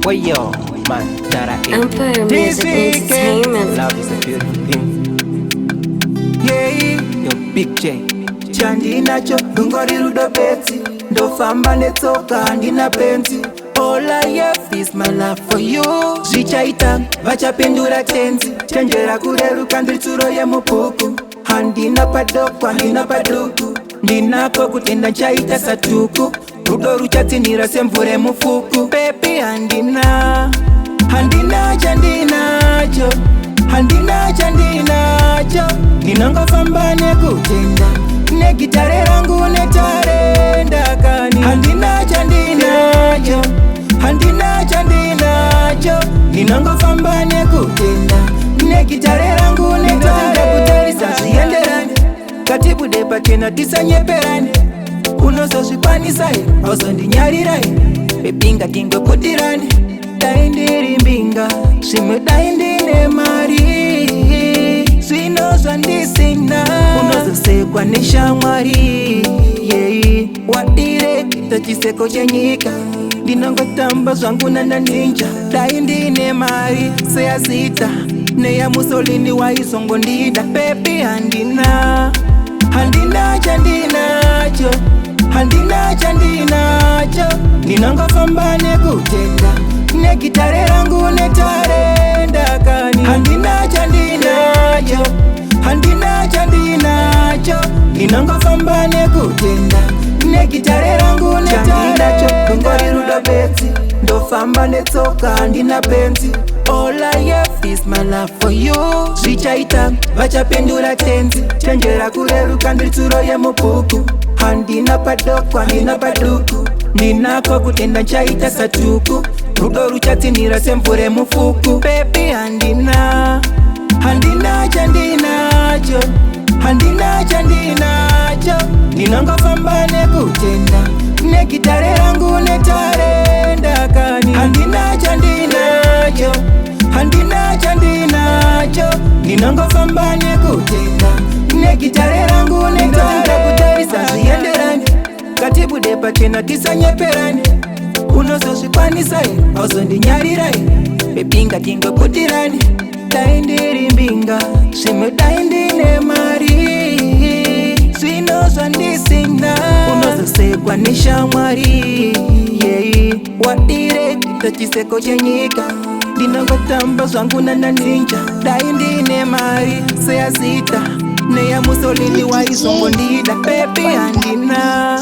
Well, yo, man, that I Empire Music Entertainment. love is a beautiful thing. Yeah, yo, Big J. Chandi nacho, dungori rudo beti. Ndofamba netsoka handina penzi. All I have is my love for you. Zvichaita, vachapindura tenzi. Chenjera kureruka ndiri tsuro yemupuku. Handina padoko, handina paduku. Ndinako kutenda nchaita satuku. Rudo ruchatsinira semvura mufuku. Baby handina chandinacho. Handina chandinacho. Ndinongofamba nekutenda. Negitare rangu netarenda kani. Handina chandinacho. Handina chandinacho. Ndinongofamba nekutenda. Negitare rangu netarenda. Kutarisa zienderani. Katibu depa tena tisanyeperani. Unozozvikwanisa here ausondinyarira here bebinga tingokutirani dai ndiri mbinga zvimwe dai ndine mari zvinozvandisina unozosekwa neshamwari yei wadirekita chiseko chenyika ndinongotamba zvangu nananinja dai ndine mari seyazita neyamusolini waizongondida bebi handina chandinacho. Handina chandinacho. Ndinongofamba nekutenda. Negitare rangu netarenda kani. Handina chandinacho. Handina chandinacho. Ndinongofamba nekutenda. Negitare rangu netarenda. Dungori rudo beti. Ndofamba netsoka handina penzi. All I have is my love for you. Zvichaita, vachapindura tenzi. Chenjera kureruka ndiri tsuro yemupuku. Handina padoko, handina paduku. Ndinako kutenda nchaita satuku. Rudo ruchatsinira semvura mufuku. Baby handina chandinacho. Handina chandinacho. Ndinongofamba nekutenda. Negitare rangu netarenda kani. Handina chandinacho. Handina chandinacho. Ndinongofamba nekutenda. Negitare rangu netarenda. Kutarisa zienderani. Katibu depa tena tisanyeperani. Unozozvikwanisa here ausondinyarira here bebinga tingokutirani dai ndiri mbinga zvimwe dai ndine mari zvinozvandisina unozosekwa neshamwari yei wadirekita chiseko chenyika ndinongotamba zvangu nananinja dai ndine mari seyazita neyamusolini waizongondida bebi handina